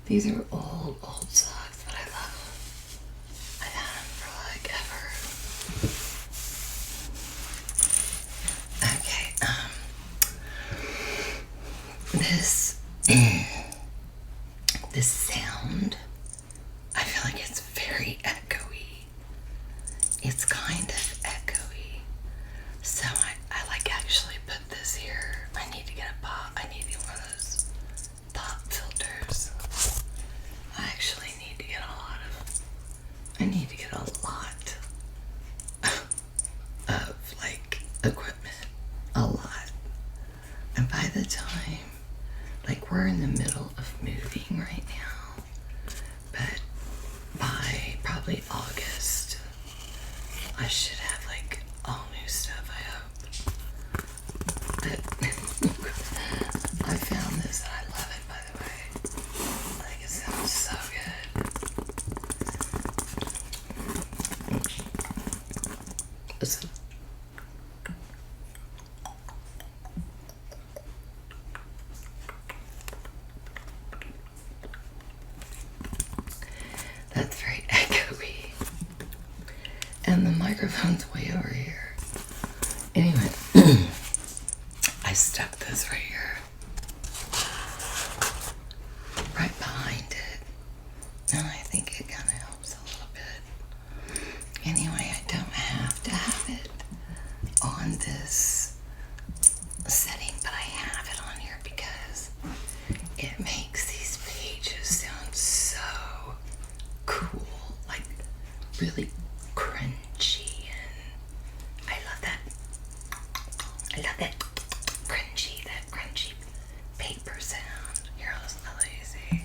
These are old socks, but I love them. I've had them for like ever. Okay, this sound, I feel like it's very echoey. It's kind of echoey. So I like actually put this here. I need to get a pop. I need to get one of those pop filters. I actually need to get a lot of like equipment. A lot. And by the time, like, we're in the middle of moving right now, but by probably August, I should have like all new stuff, I hope. But I found this and I love it, by the way. I think it sounds so good. Listen. That's very echoey. And the microphone's way over here. Anyway, I stuck this right here. Right behind it. And I think it kind of helps a little bit. Anyway, I don't have to have it on this setting, but I have it on here because it makes these pages sound so cool, like really crunchy, and I love that. I love that crunchy paper sound. Here, I'll let you see.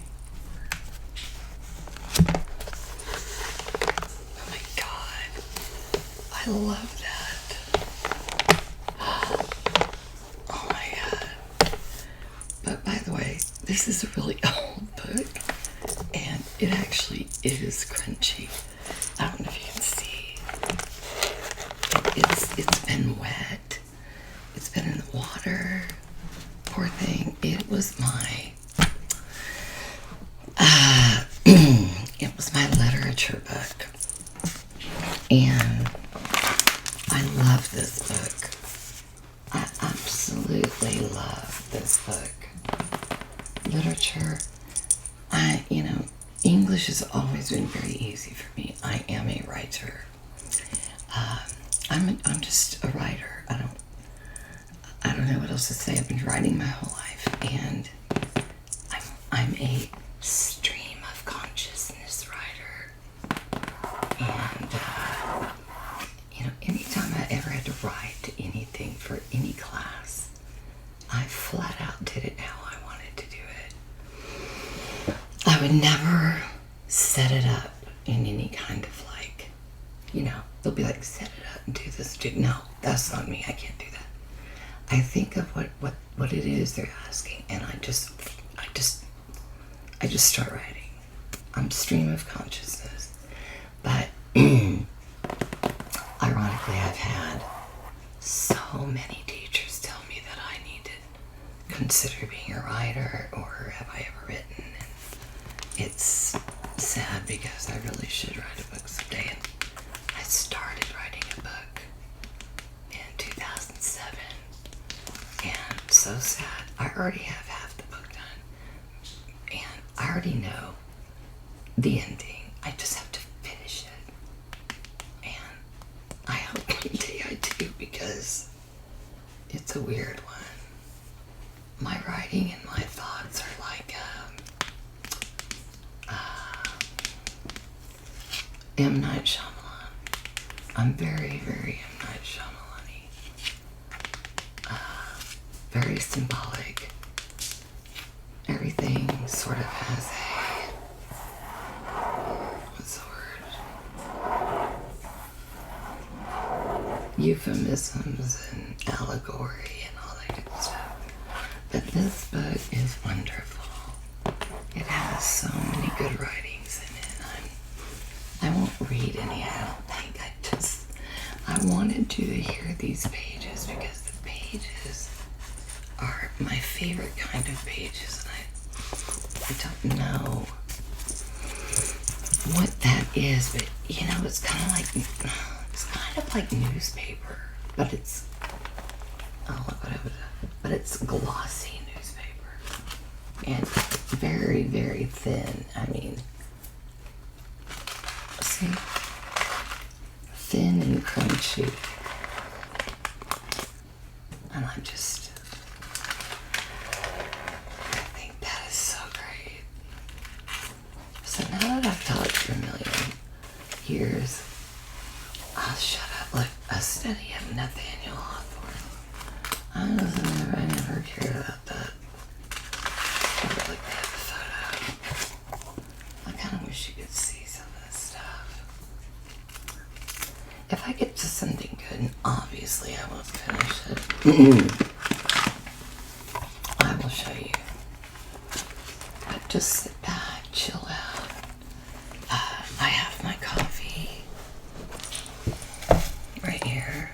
Oh my god, I love that. Oh my god. But by the way, this is a really old book, and it actually is crunchy. I don't know if you can see. It's been wet. It's been in the water. Poor thing. It was my it was my literature book, and I love this book. I absolutely love this book. Literature. English has always been very easy for me. I am a writer. I'm just a writer. I don't know what else to say. I've been writing my whole life, and I'm a stream of consciousness writer. And anytime I ever had to write anything for any class, I flat out did it how I wanted to do it. I would never set it up in any kind of like, they'll be like, set it up and do this. No, that's not me. I can't do that. I think of what it is they're asking, and I just start writing. I'm stream of consciousness. But ironically, I've had so many teachers tell me that I need to consider being a writer, or have I ever written? And it's sad because I really should write a book someday. And I started writing a book in 2007, and so sad. I already have half the book done, and I already know the ending. I just have to finish it, and I hope one day I do, because it's a weird one. My writing and my thoughts are like M. Night Shyamalan. I'm very, very M. Night Shyamalan-y. Very symbolic. Everything sort of has what's the word? Euphemisms and allegory and all that good stuff. But this book is wonderful. It has so many good writings in it. I won't read any, I don't think. I wanted you to hear these pages because the pages are my favorite kind of pages, and I don't know what that is, but you know, it's kind of like newspaper, but it's it's glossy newspaper and very, very thin. I mean, see, thin and crunchy, and I think that is so great. So now that I've taught for a million years, I'll shut up. Look, a study of Nathaniel Hawthorne. I never cared about that. But look at the photo. I kind of wish you could see some of this stuff. If I get to something good, and obviously I won't finish it, I will show you. But just sit back, chill out. I have my coffee right here.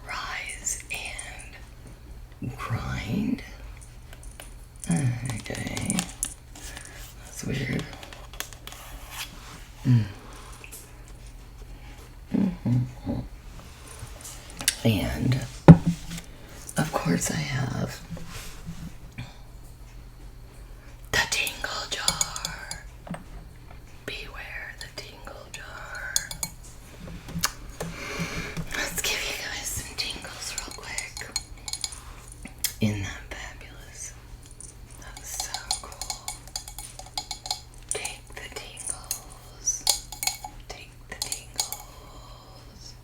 Rise and grind. Okay. That's weird. And of course I have the tingle jar. Beware the tingle jar. Let's give you guys some tingles real quick. Isn't that fabulous? That's so cool. Take the tingles. Take the tingles.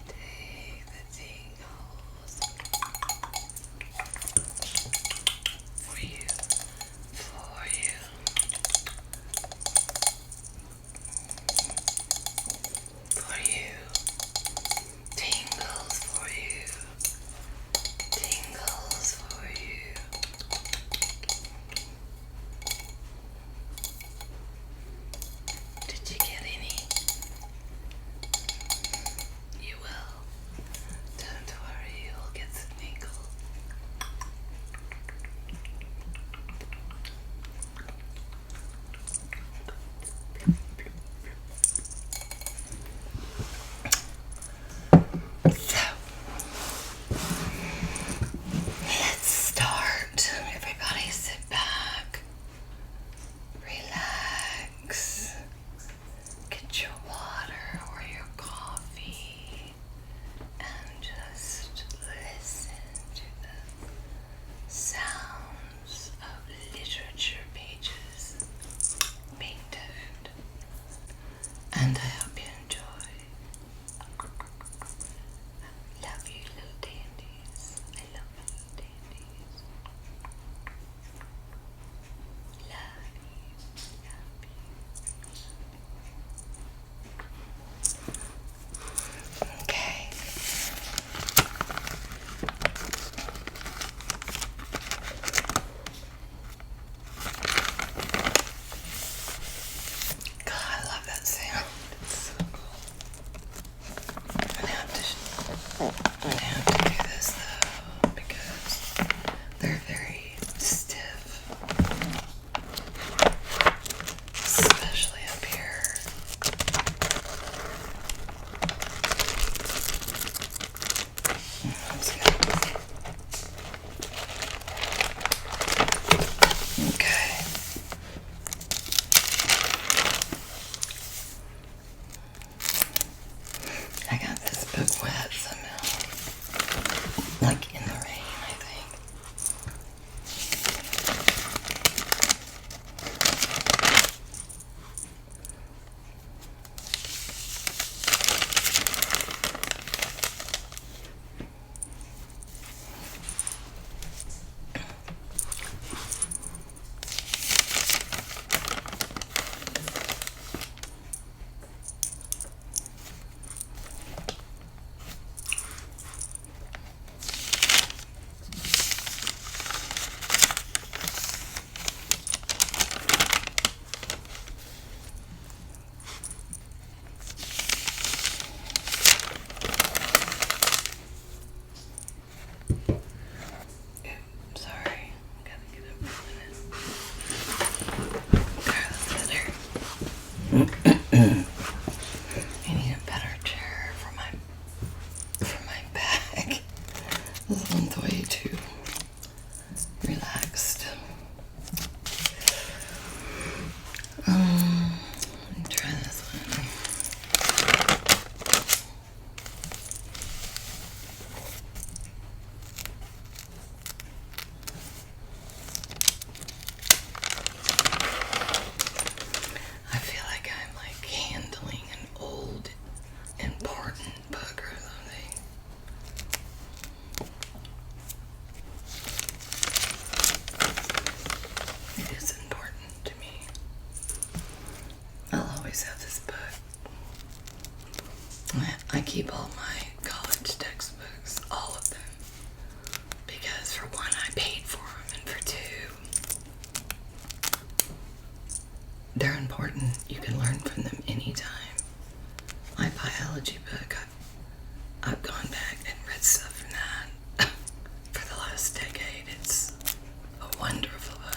Take the tingles. keep all my college textbooks, all of them, because for one, I paid for them, and for two, they're important. You can learn from them anytime. My biology book, I've gone back and read stuff from that for the last decade. It's a wonderful book.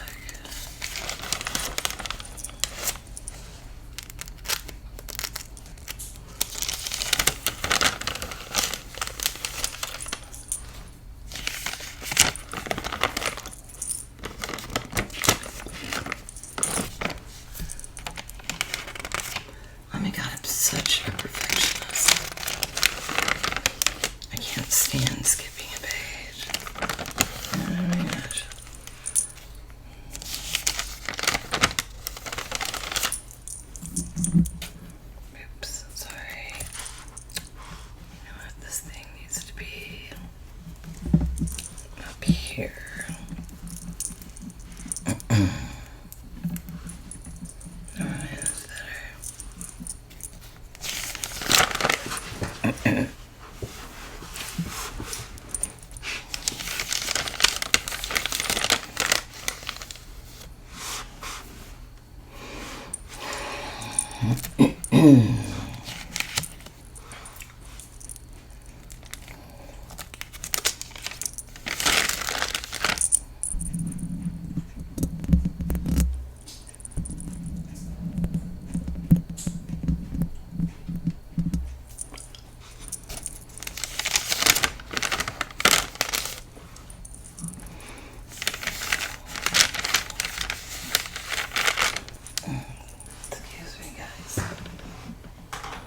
Oh my god, I'm such a perfectionist. I can't stand skipping a page. Oh my gosh. Oops, sorry. You know what? This thing needs to be up here. Alright, that's better. Excuse me, guys.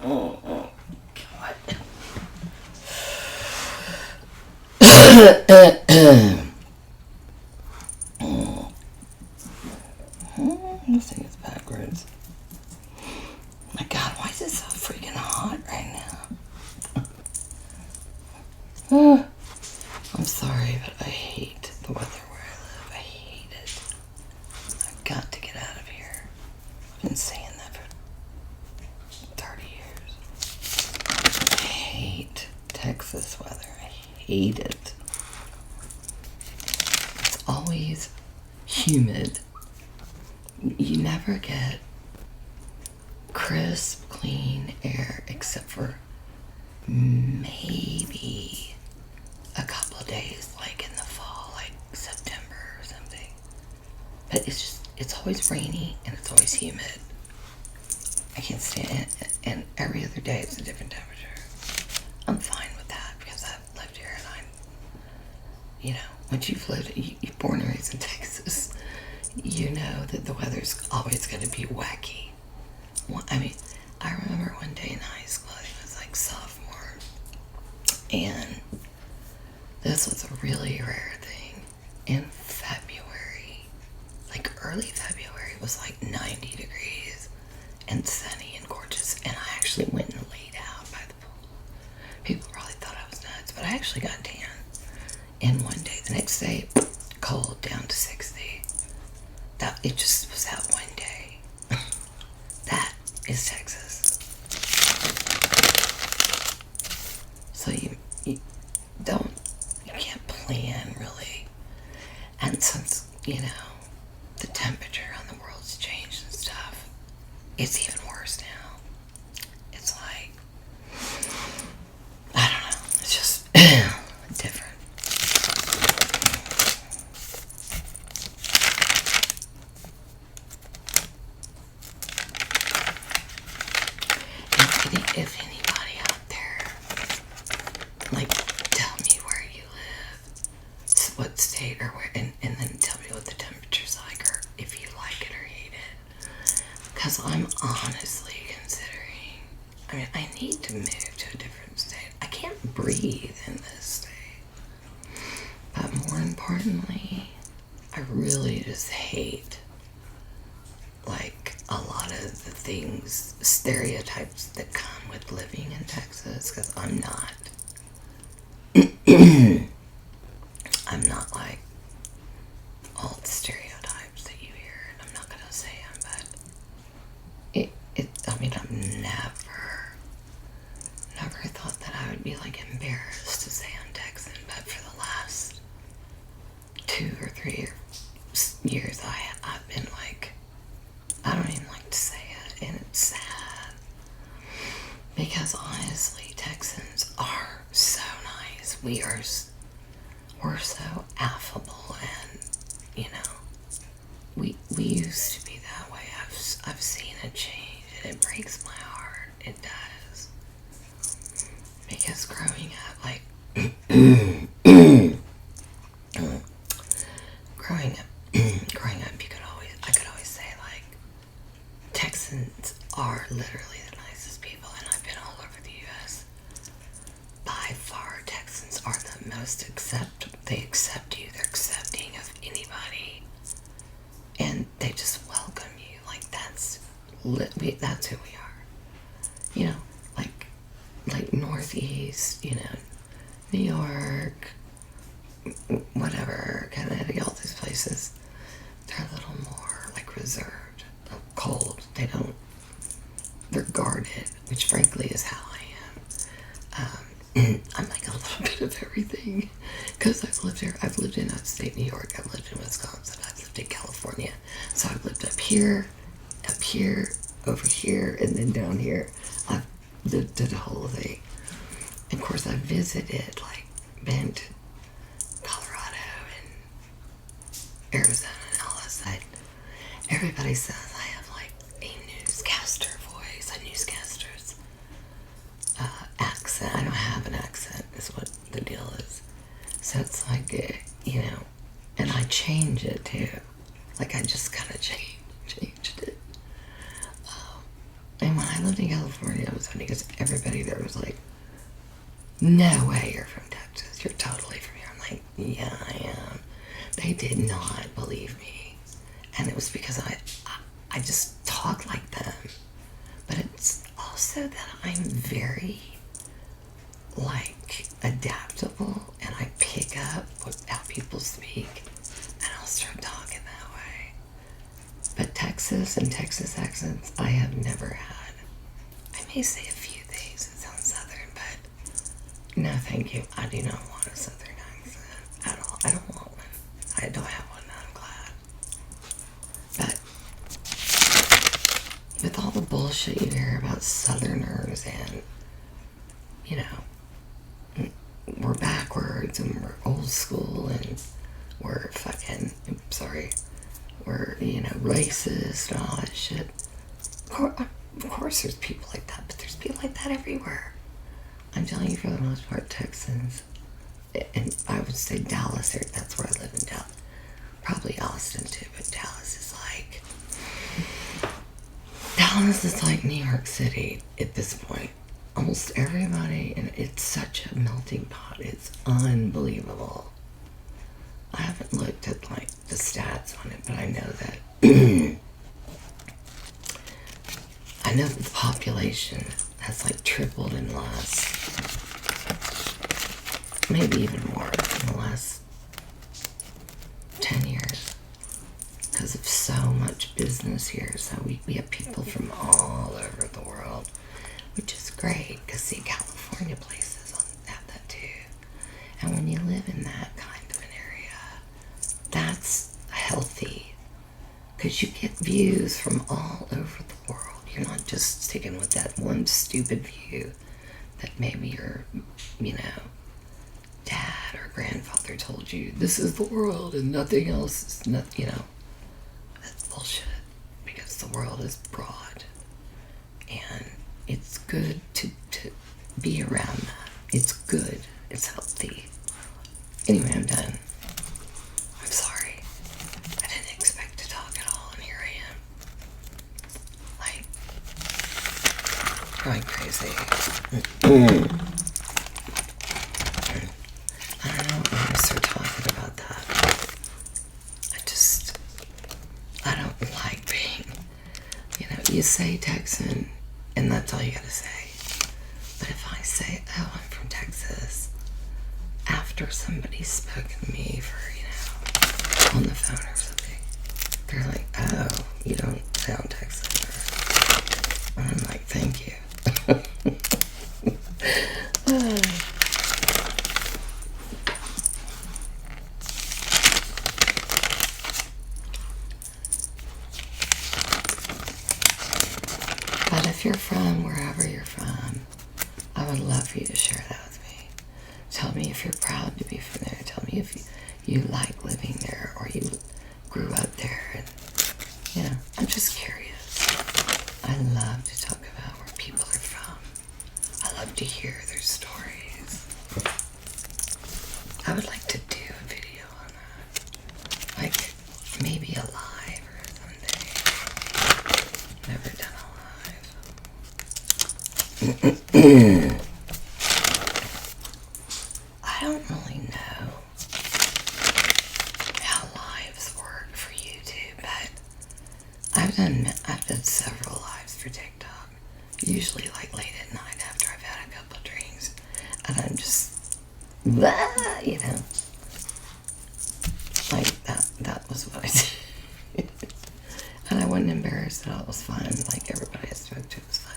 Oh, God. This thing is backwards. My God, why is it so freaking hot right now? I'm sorry, but I hate the weather where I live. I hate it. I've got to get out of here. I've been saying that for 30 years. I hate Texas weather. I hate it. It's always humid. You never get crisp, clean air except for maybe a couple of days, like in the fall, like September or something. But it's always rainy and it's always humid. I can't stand it. And every other day it's a different temperature. I'm fine with that because I've lived here and once you've lived, you're born and raised in Texas, you know that the weather's always going to be wacky. Well, I mean, I remember one day in high school, I think it was like sophomore, and this was a really rare thing. In February, like early February, it was like 90 degrees and sunny and gorgeous, and I actually went and laid out by the pool. People probably thought I was nuts, but I actually got tan. And one day, the next day, cold, down to 60. It just was that one day. That is Texas. So you can't plan really. And since, the temperature around the world's changed and stuff, it's even worse now. It's like, I don't know, it's just different. If anybody out there, tell me where you live, what state or where, and then tell me what the temperature's like, or if you like it or hate it. Because I'm honestly considering, I need to move to a different state. I can't breathe in this state. But more importantly, I really just hate, a lot of the things, stereotypes that come with living in Texas, because I'm not. I'm not like all the stereotypes that you hear, and I'm not gonna say them, but I've never thought we're so affable, and you know, we used to be that way. I've seen it change, and it breaks my heart. It does, because growing up, like growing up, I could always say, like, Texans are literally the nicest people, and I've been all over the U.S. By far, Texans are the most they accept you. They're accepting of anybody, and they just welcome you. Like, that's who we are. You know, like Northeast, you know, New York, whatever, Connecticut, all these places, they're a little more, like, reserved, cold. They're guarded, which frankly is how I am. I'm like a little bit of everything, because I've lived in upstate New York, I've lived in Wisconsin, I've lived in California, so I've lived up here, over here, and then down here. I've lived the whole thing. And of course, I've visited, like, been to Colorado and Arizona and all that side. Everybody says I have, like, a newscaster voice, a newscaster's accent. I don't have an accent, is what the deal is. So it's like, you know, and I change it too. Like, I just kind of changed it. And when I lived in California, it was funny because everybody there was like, no way you're from Texas. You're totally from here. I'm like, yeah, I am. They did not believe me. And it was because I just talk like them. But it's also that I'm very, like, adaptable, and I pick up how people speak, and I'll start talking that way. But Texas and Texas accents, I have never had. I may say a few things that sound Southern, but no, thank you. I do not want a Southern accent at all. I don't want one. I don't have one, and I'm glad. But with all the bullshit you hear about Southerners and, you know, we're backwards and we're old school and we're fucking, we're, you know, racist and all that shit. Of course there's people like that, but there's people like that everywhere. I'm telling you, for the most part, Texans, and I would say Dallas, that's where I live in Dallas. Probably Austin too, but Dallas is like New York City at this point. Almost everybody, and it's such a melting pot. It's unbelievable. I haven't looked at, like, the stats on it, but I know that the population has, like, tripled in the last, maybe even more, in the last 10 years, because of so much business here. So we have people from all over the world, which is great, because, see, California places have that too. And when you live in that kind of an area, that's healthy, because you get views from all over the world. You're not just sticking with that one stupid view that maybe your, you know, dad or grandfather told you, this is the world and nothing else is not, you know. That's bullshit, because the world is broad, and it's good to be around that. It's good. It's healthy. Anyway, I'm done. I'm sorry. I didn't expect to talk at all, and here I am. Like, going crazy. I don't know when I start talking about that. I don't like being, you know, you say Texan, and that's all you gotta say. But if I say, oh, I'm from Texas, after somebody's spoken to me for, you know, on the phone or something, they're like, oh, you don't sound Texan. And I'm like, thank you. But if you're from wherever you're from, I would love for you to share that with me. Tell me if you're you like living there or you grew up there. And, you know, I'm just curious. I love to talk about where people are from. I love to hear their stories. I would like to do a video on that. Like, maybe a live or something. Never done a live. I don't really know how lives work for YouTube, but I've done several lives for TikTok. Usually like late at night after I've had a couple of drinks, and I'm just, you know, like that was what I did. And I wasn't embarrassed at all. It was fun. Like everybody I spoke to was fun.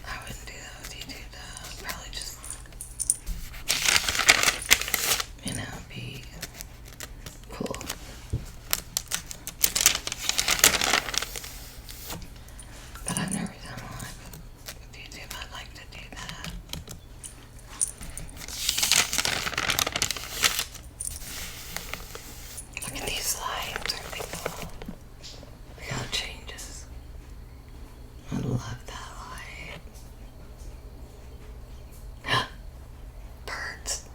I wouldn't do that with YouTube though. Probably just, you know, be cool. But I've never done a live with YouTube. I'd like to do that. Look at these lights. Aren't they cool? Look how it changes. I love that light. Birds.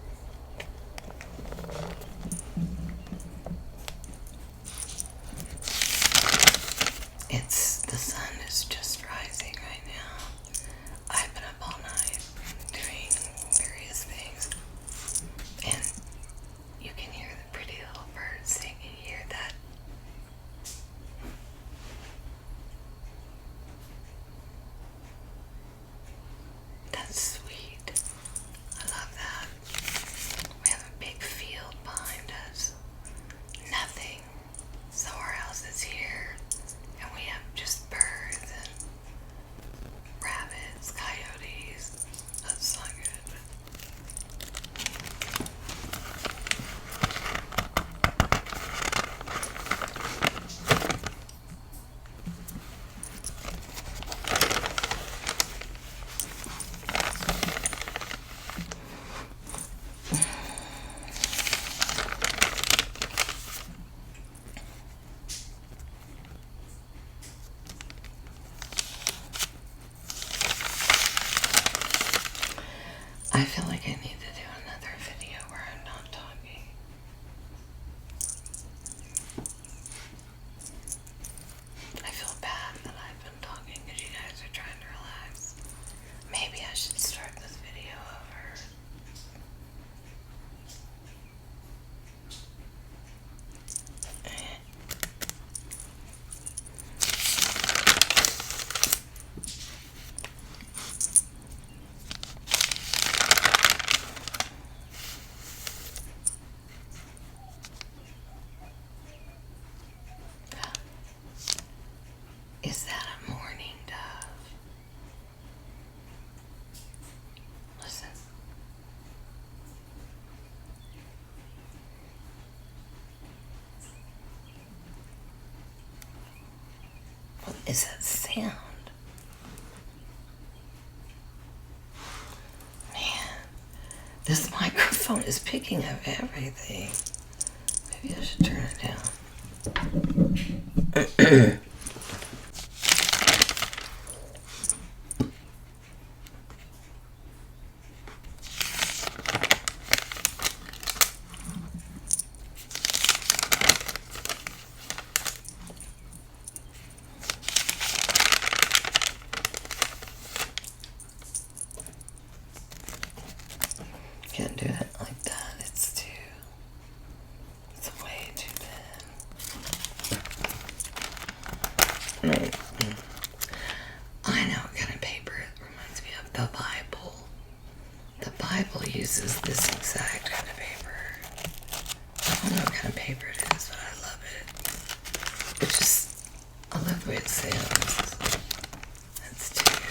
The sun is just rising right now. I've been up all night doing various things, and you can hear the pretty little birds singing. You hear that? That's sweet. I love that. We have a big field behind us. Nothing. So our house is here, and we have just birds and rabbits, coyotes. That's not good. I feel like I need to do another video where I'm not talking. I feel bad that I've been talking because you guys are trying to relax. Maybe I should start this video over. Is that a mourning dove? Listen. What is that sound? Man, this microphone is picking up everything. Maybe I should turn it down. Can't do it like that. It's way too thin. I know what kind of paper it reminds me of. The Bible. The Bible uses this exact kind of paper. I don't know what kind of paper it is, but I love it. It's just, I love the way it sounds. That's too good.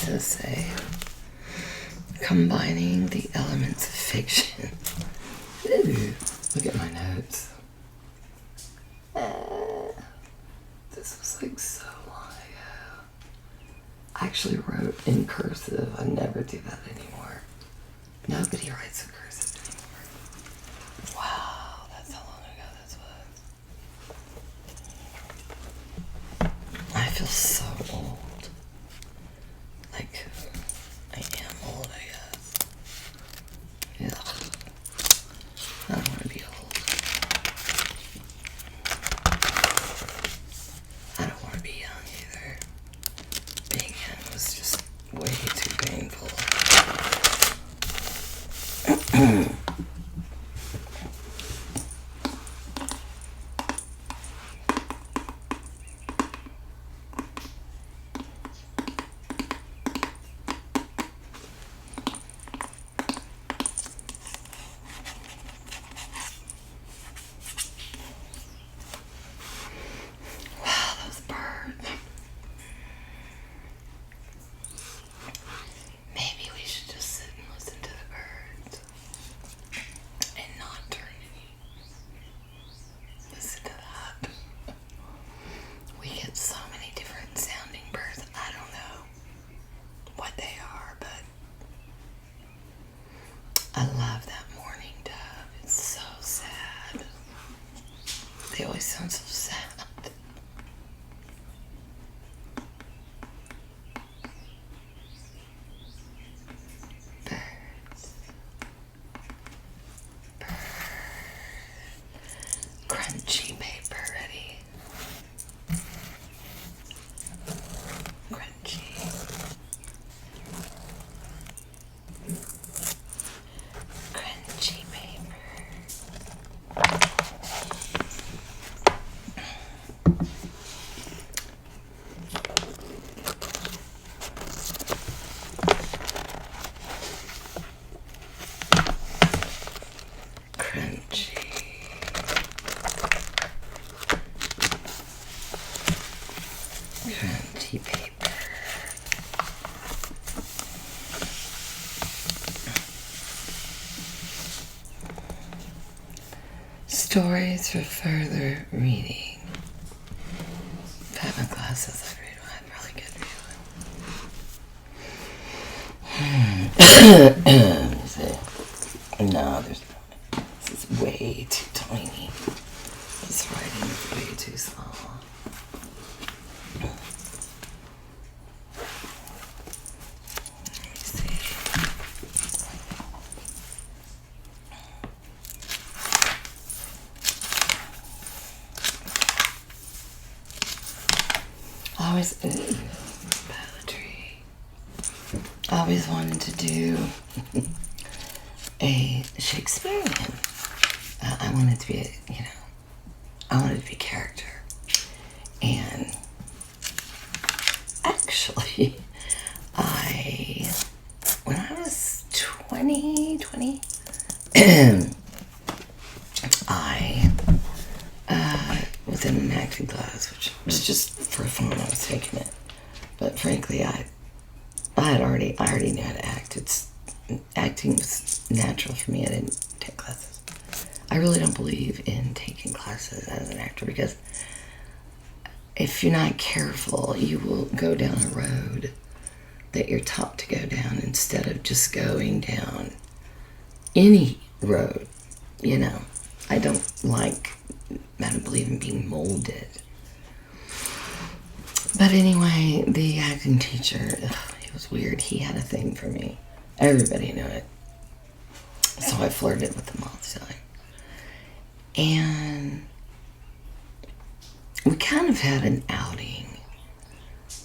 does say, combining the elements of fiction. Ooh, look at my notes. This was like so long ago. I actually wrote in cursive. I never do that anymore. Nobody writes in cursive anymore. Wow, that's how long ago this was. I feel so old. Like, I am old, I guess. Ugh. I don't want to be old. I don't want to be young either. Being young was just way too painful. Maybe we should just sit and listen to the birds and not turn any. Listen to that. We get so many different sounding birds. I don't know what they are, but I love that mourning dove. It's so sad. They always sound so sad. Crunchy paper ready. Crunchy. Crunchy paper. Crunchy. Crunchy paper. Stories for further reading. If I have my glasses, I'd read one. I'd probably get read one. Let me see. No, there's no. This is way too tiny. This writing is way too small. Poetry. I always wanted to do a Shakespearean. I wanted to be I wanted to be a character. And actually, when I was 20, I was in an acting class, which was just for fun. I was taking it, but frankly, I already knew how to act. Acting was natural for me. I didn't take classes. I really don't believe in taking classes as an actor, because if you're not careful, you will go down a road that you're taught to go down instead of just going down any road. I don't believe in being molded. But anyway, the acting teacher, it was weird. He had a thing for me. Everybody knew it. So I flirted with him all the time. And we kind of had an outing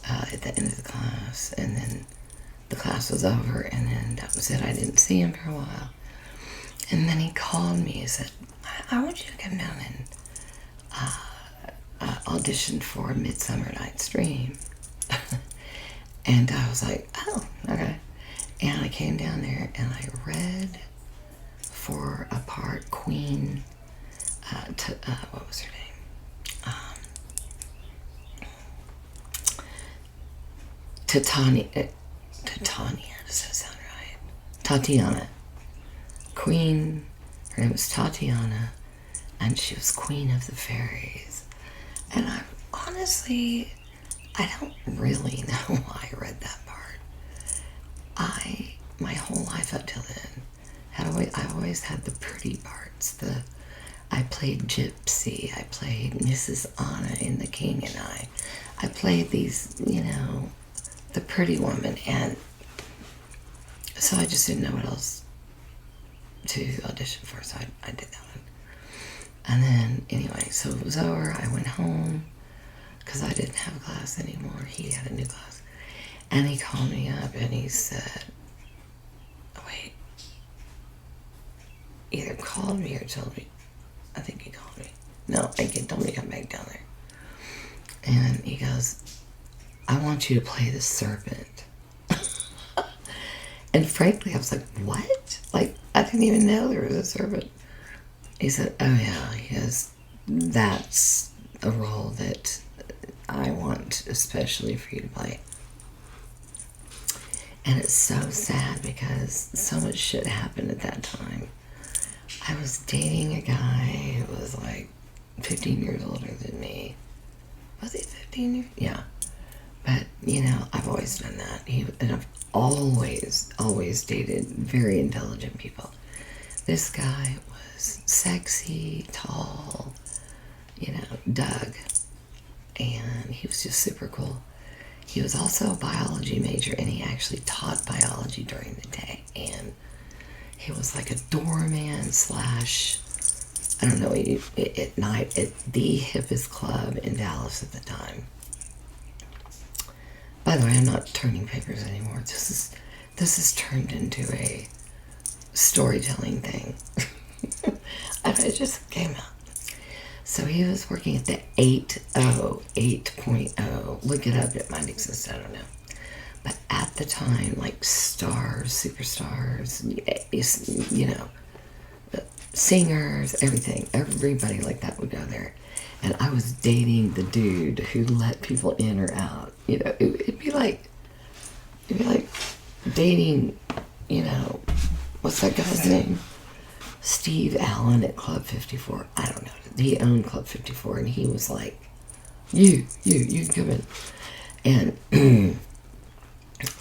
at the end of the class. And then the class was over, and then that was it. I didn't see him for a while. And then he called me and said, I want you to come down and audition for a Midsummer Night's Dream. And I was like, oh, okay. And I came down there and I read for a part Queen, what was her name? Titania, does that sound right? Tatiana. Queen, her name was Tatiana, and she was queen of the fairies. And I honestly, I don't really know why I read that part. My whole life up till then, I always had the pretty parts. I played Gypsy, I played Mrs. Anna in The King and I played these, the pretty woman, and so I just didn't know what else to audition for, so I did that one. And then, anyway, so it was over, I went home, because I didn't have a class anymore, he had a new class, and he called me up and he said, wait, either called me or told me, I think he called me, no, he told me to come back down there, and he goes, I want you to play the serpent. And frankly, I was like, what? Like, I didn't even know there was a serpent. He said, oh yeah, that's a role that I want especially for you to play. And it's so sad because so much shit happened at that time. I was dating a guy who was like 15 years older than me. Was he 15 years? Yeah. But, I've always done that. And I've always dated very intelligent people. This guy was sexy, tall, Doug. And he was just super cool. He was also a biology major, and he actually taught biology during the day. And he was like a doorman / I don't know, at night at the hippest club in Dallas at the time. By the way, I'm not turning papers anymore. This is turned into a storytelling thing. It just came out. So he was working at the 8.0. Look it up, it might exist, I don't know. But at the time, like stars, superstars, singers, everything, everybody like that would go there. And I was dating the dude who let people in or out. It'd be like dating, what's that guy's name? Steve Allen at Club 54. I don't know. He owned Club 54, and he was like, you can come in. And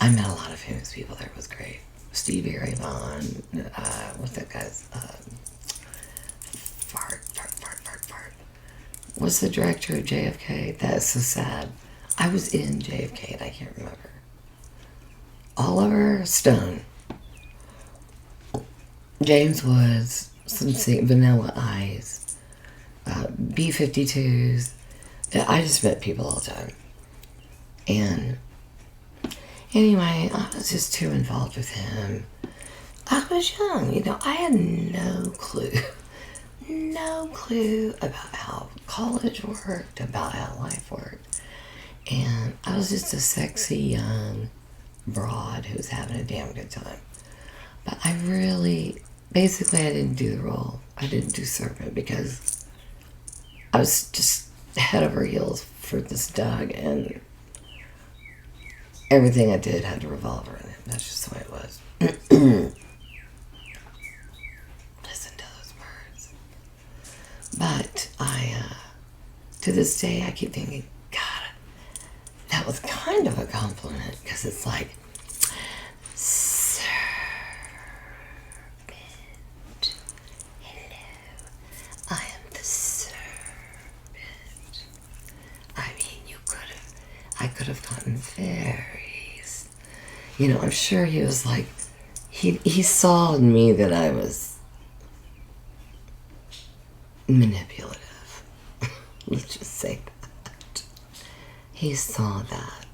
I met a lot of famous people there. It was great. Stevie Ray Vaughan, what's that guy's, fart. What's the director of JFK? That's so sad. I was in JFK and I can't remember. Oliver Stone. James Woods, Vanilla Ice, B-52s. I just met people all the time. And anyway, I was just too involved with him. I was young, I had no clue about how college worked, about how life worked. And I was just a sexy young broad who was having a damn good time. But I didn't do the role. I didn't do Serpent because I was just head over heels for this Doug, and everything I did had to revolve around him. That's just the way it was. Listen to those birds. But to this day, I keep thinking, God, that was kind of a compliment, because it's like, serpent, hello, I am the serpent. I mean, I could have gotten fairies. I'm sure he was like, he saw in me that I was manipulative. Let's just say that. He saw that,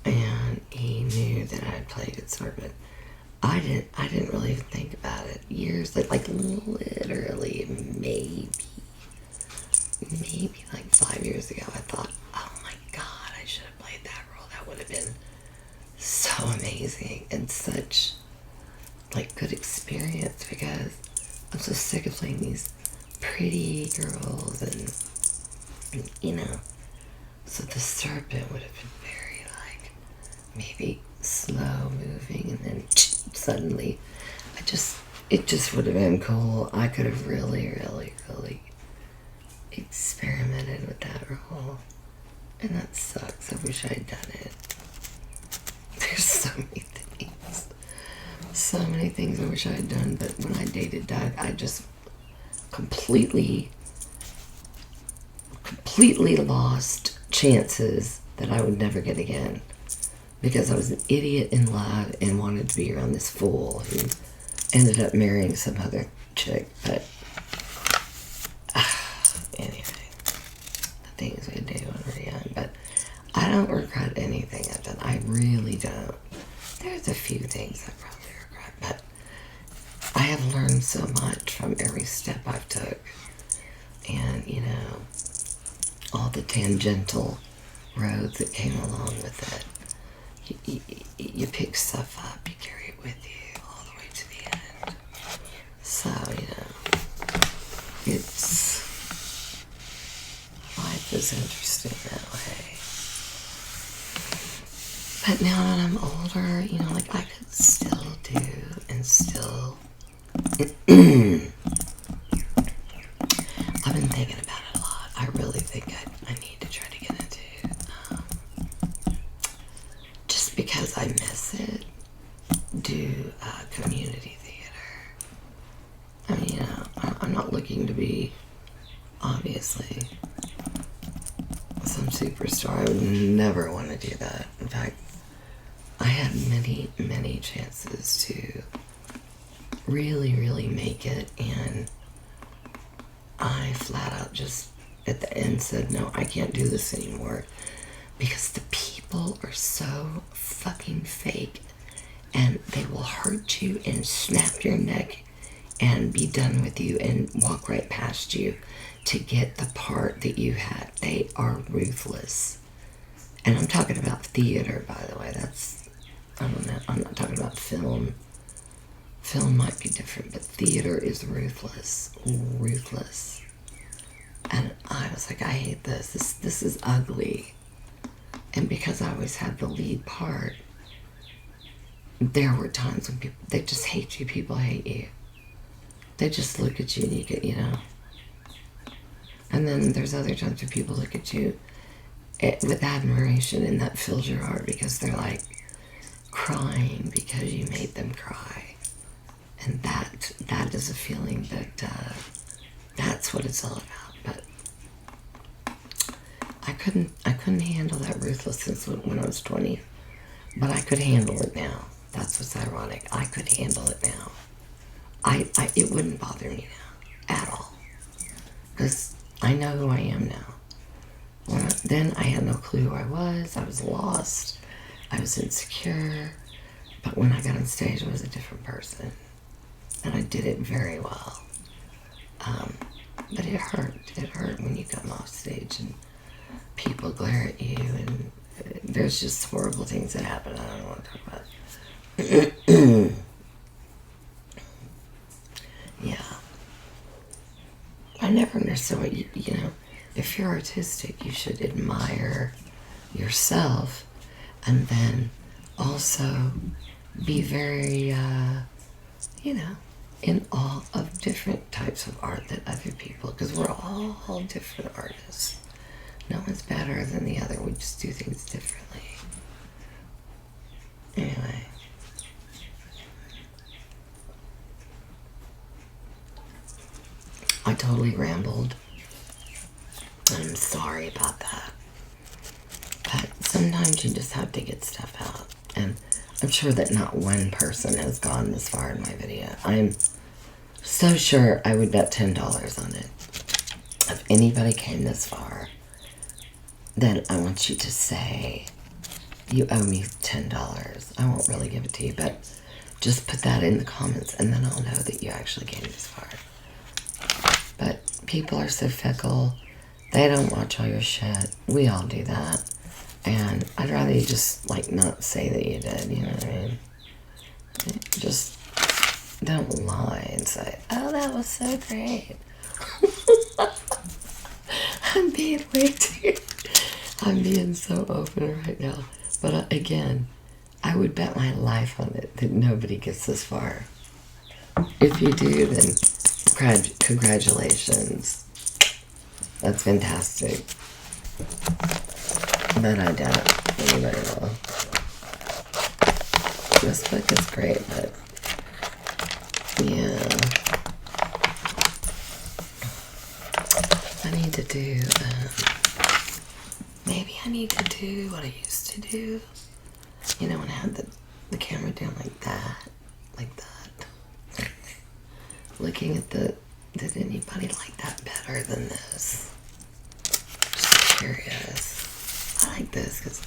and he knew that I had played it serpent. I didn't really even think about it. Years, like literally maybe like 5 years ago, I thought, oh my God, I should have played that role. That would have been so amazing and such like good experience, because I'm so sick of playing these pretty girls and so the serpent would have been very like maybe slow would have been cool. I could have really experimented with that role. And that sucks. I wish I had done it. There's so many things. So many things I wish I had done, but when I dated Doug, I just completely lost chances that I would never get again. Because I was an idiot in love and wanted to be around this fool who ended up marrying some other chick. But anyway, the things we do when we're young. But I don't regret anything I've done. I really don't. There's a few things I probably regret, but I have learned so much from every step I've took. And, you know, all the tangential roads that came along with it. You pick stuff up, you carry it with you all the way to the end. So, you know, life is interesting that way. But now that I'm older, you know, like I could still do and still I've been thinking about it a lot. I really think I need to try to get into just because I miss it, do community theater. I mean, you know, I'm not looking to be, obviously, some superstar. I would never want to do that. In fact, I had many chances to really make it, and I flat out just at the end said, no, I can't do this anymore. Because the people are so fucking fake, and they will hurt you and snap your neck and be done with you and walk right past you to get the part that you had. They are ruthless. And I'm talking about theater, by the way. I don't know, I'm not talking about film. Film might be different, but theater is ruthless. Ruthless. And I was like, I hate this. This is ugly. And because I always had the lead part, there were times when they just hate you. People hate you. They just look at you and you get, you know. And then there's other times where people look at you with admiration, and that fills your heart because they're like crying because you made them cry. And that is a feeling that that's what it's all about. But I couldn't handle that ruthlessness when I was 20, but I could handle it now. That's what's ironic. I could handle it now. It wouldn't bother me now at all, because I know who I am now. Then I had no clue who I was. I was lost. I was insecure. But when I got on stage, I was a different person, and I did it very well. But it hurt. It hurt when you come off stage and people glare at you, and there's just horrible things that happen. I don't want to talk about it. Yeah. I never understood what you know, if you're artistic, you should admire yourself and then also be very, you know, in awe of different types of art that other people, because we're all different artists. No one's better than the other. We just do things differently. Anyway. I totally rambled. I'm sorry about that. But sometimes you just have to get stuff out. And I'm sure that not one person has gone this far in my video. I'm so sure I would bet $10 on it. If anybody came this far, then I want you to say, you owe me $10. I won't really give it to you, but just put that in the comments, and then I'll know that you actually came this far. But people are so fickle. They don't watch all your shit. We all do that. And I'd rather you just, like, not say that you did, you know what I mean? Just don't lie and say, oh, that was so great. I'm being so open right now. But again, I would bet my life on it that nobody gets this far. If you do, then congratulations. That's fantastic. But I doubt anybody will. This book is great, but yeah. I need to do, maybe I need to do what I used to do. You know, when I had the camera down like that. Looking at did anybody like that better than this? Just curious. I like this because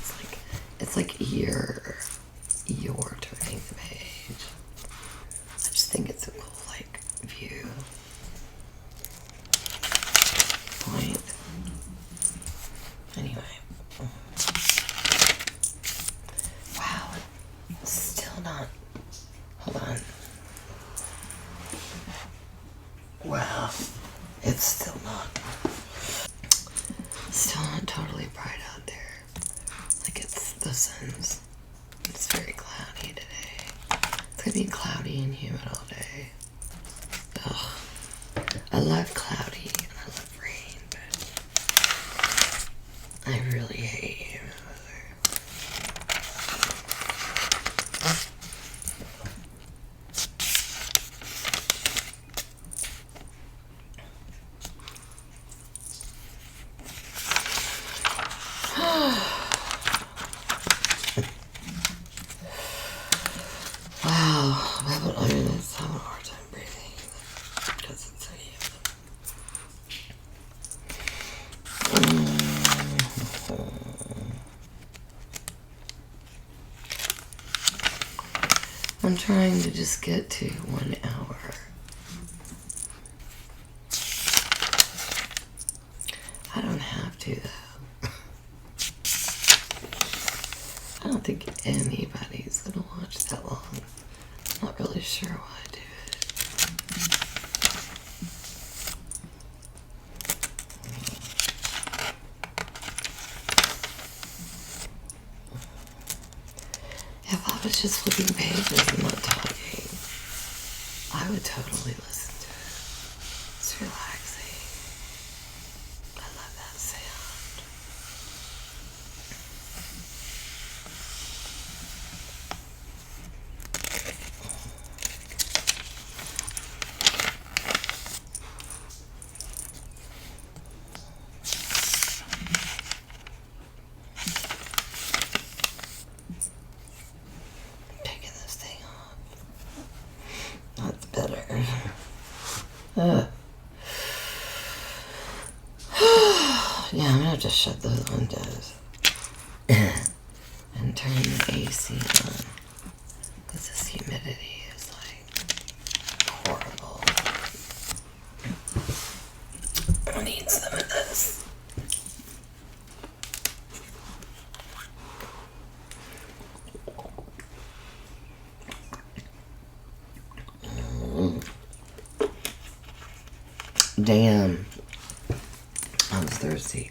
it's like you're turning the page. I just think it's a cool view. Point. Anyway. Wow. Still not. Hold on. Wow. It's still not totally bright out there. It's the sun's. It's very cloudy today. It's gonna be cloudy and humid all day. Ugh. I love cloudy and I love rain, but I really hate humid weather. Wow, I'm having a hard time breathing because it's so humid. I'm trying to just get to 1 hour. I don't have to though. I don't think anybody's gonna watch that long. I'm not really sure why I do it. If I was just flipping pages and not talking, I would totally listen to it. It's relaxing. I love that sound. Taking this thing off. That's better. Yeah, I'm gonna have to shut those windows and turn the AC on because this humidity is horrible. I need some of this. Damn. I was thirsty.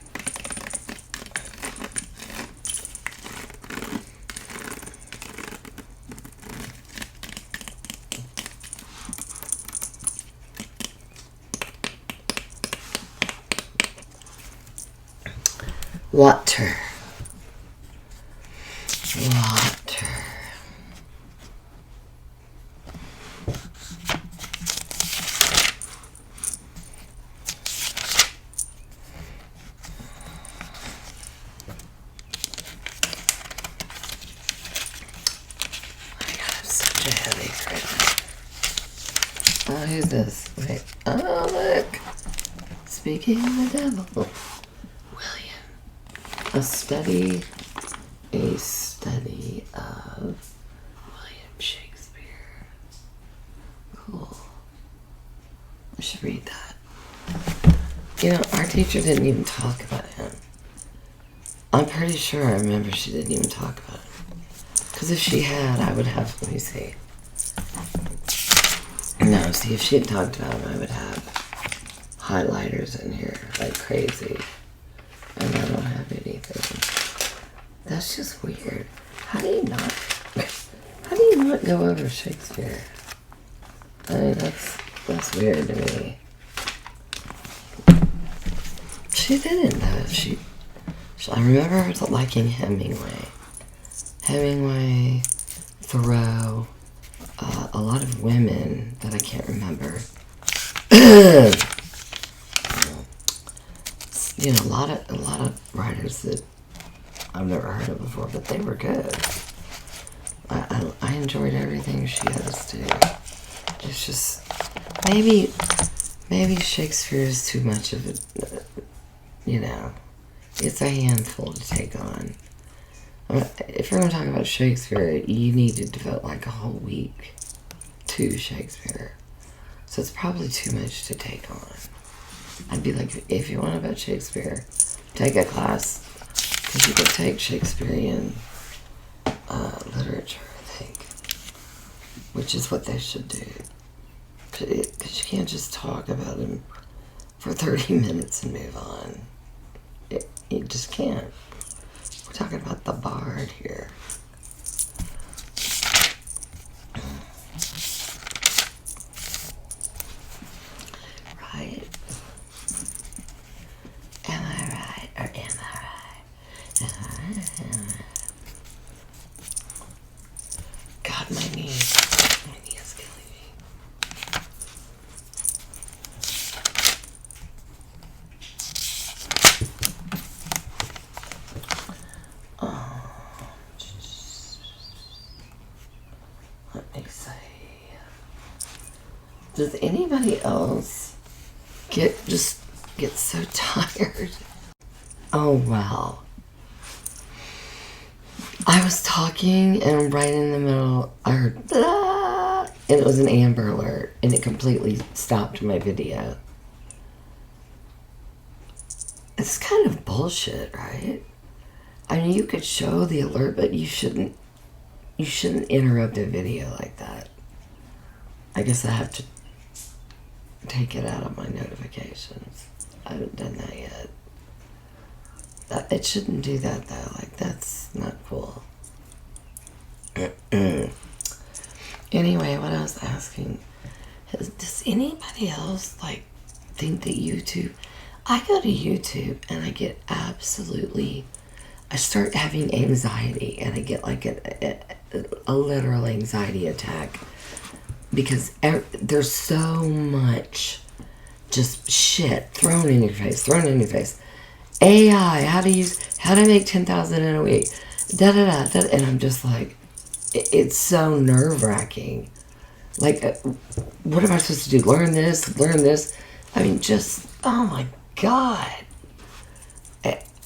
Water. Oh, who's this? Wait. Oh, look. Speaking of the devil. William. A study of William Shakespeare. Cool. I should read that. You know, our teacher didn't even talk about him. I'm pretty sure I remember she didn't even talk about him. Because if she had, I would have, let me see. No, see, if she had talked about him, I would have highlighters in here like crazy. And I don't have anything. That's just weird. How do you not go over Shakespeare? I mean, that's weird to me. She didn't though. I remember her liking Hemingway. Thoreau, a lot of women that I can't remember. You know, a lot of writers that I've never heard of before, but they were good. I enjoyed everything she has to. It's just maybe Shakespeare is too much of it. You know, it's a handful to take on. If you're going to talk about Shakespeare, you need to devote like a whole week to Shakespeare. So it's probably too much to take on. I'd be like, if you want about Shakespeare, take a class. Because you could take Shakespearean literature, I think. Which is what they should do. Because you can't just talk about him for 30 minutes and move on. You just can't. We're talking about the bard here. Right? Am I right or am I right? God, my knee is killing me. Let me see. Does anybody else get so tired? Oh, wow. I was talking and right in the middle, I heard, ah, and it was an Amber Alert, and it completely stopped my video. It's kind of bullshit, right? I mean, you could show the alert, but you shouldn't interrupt a video like that. I guess I have to take it out of my notifications. I haven't done that yet. It shouldn't do that though. Like, that's not cool. Anyway, what I was asking is, does anybody else like think that YouTube? I go to YouTube and I get absolutely. I start having anxiety and I get like a literal anxiety attack because there's so much just shit thrown in your face. AI, how to make 10,000 in a week, and I'm just like, it's so nerve-wracking. Like, what am I supposed to do? Learn this? I mean, just, oh my God.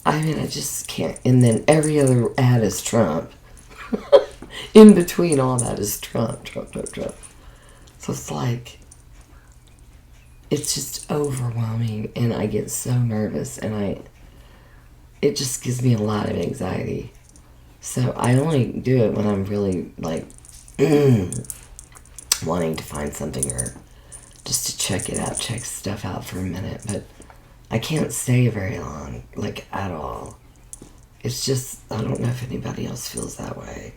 I mean, I just can't. And then every other ad is Trump. In between all that is Trump. So it's like, it's just overwhelming, and I get so nervous, and it just gives me a lot of anxiety. So I only do it when I'm really, like, wanting to find something or just to check stuff out for a minute. But I can't stay very long, like, at all. It's just, I don't know if anybody else feels that way.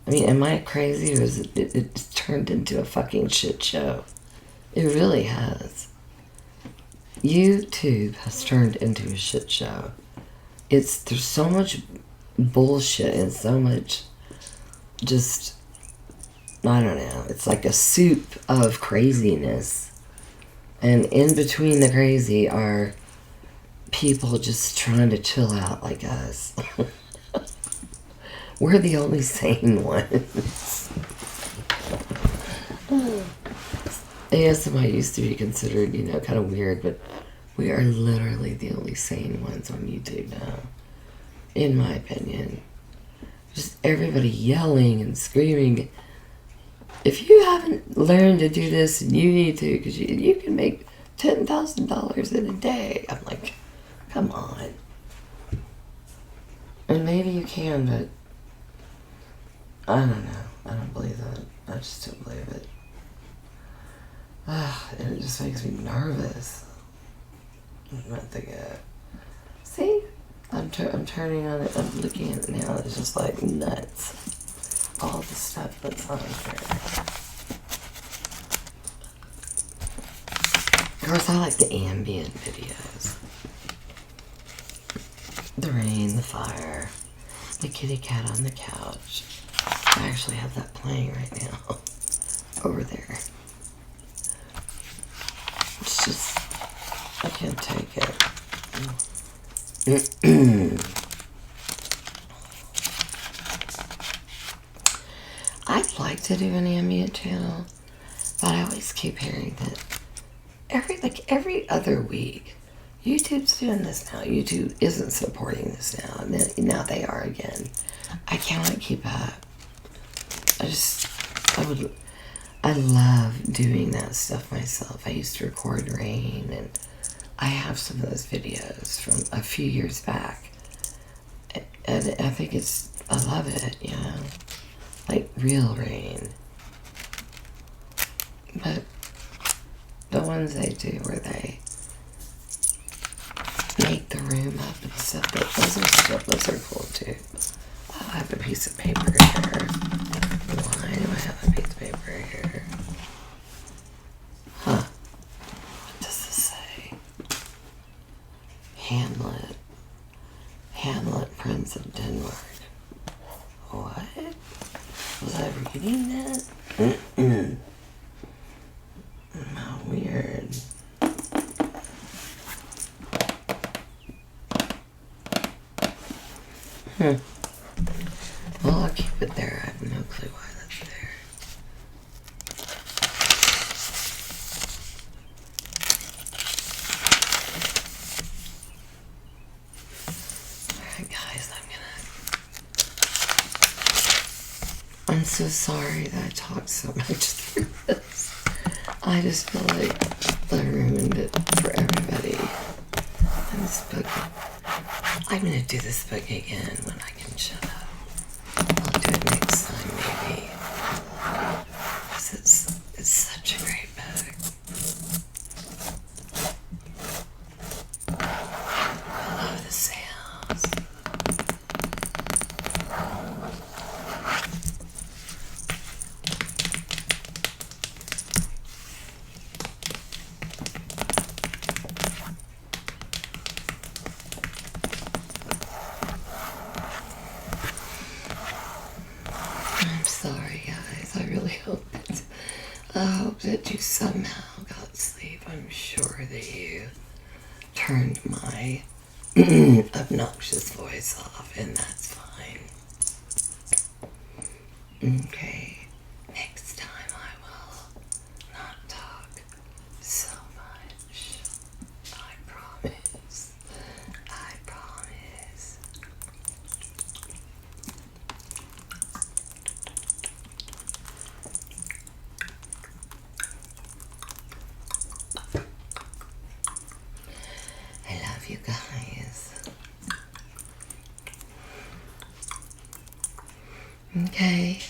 I mean, am I crazy, or is it's turned into a fucking shit show? It really has. YouTube has turned into a shit show. There's so much bullshit and so much just, I don't know, it's like a soup of craziness. And in between the crazy are people just trying to chill out like us. We're the only sane ones. ASMI used to be considered, kind of weird, but we are literally the only sane ones on YouTube now, in my opinion. Just everybody yelling and screaming. If you haven't learned to do this, you need to, because you can make $10,000 in a day. I'm like, come on. And maybe you can, but I don't know. I don't believe that. I just don't believe it. And it just makes me nervous. I'm not thinking. See? I'm turning on it. I'm looking at it now. It's just like nuts. All the stuff that's on course, I like the ambient videos. The rain, the fire, the kitty cat on the couch. I actually have that playing right now over there. It's just, I can't take it. I'd like to do an ambient channel, but I always keep hearing that every other week, YouTube's doing this now. YouTube isn't supporting this now. Now they are again. I cannot keep up. I love doing that stuff myself. I used to record rain, and I have some of those videos from a few years back. And I think I love it, you know, like real rain. But the ones they do where they make the room up and stuff, those are cool too. Oh, I have a piece of paper here. Why do I have a piece of paper here? Huh. What does this say? Hamlet, Prince of Denmark. What? Was I reading that? How weird. Well, I'll keep it there. I have no clue why that's there. Alright, guys, I'm so sorry that I talked so much through this. I just feel like I ruined it for everybody. And this book, I'm gonna do this book again when I can shut up. I'll do it next time, maybe. Because it's such a great book. I love the sounds. I'm sorry, guys. I hope that you somehow got sleep. I'm sure that you turned my obnoxious voice off, and that's fine. Okay. Next time I will not talk so much. I promise. I promise. I love you guys. Okay.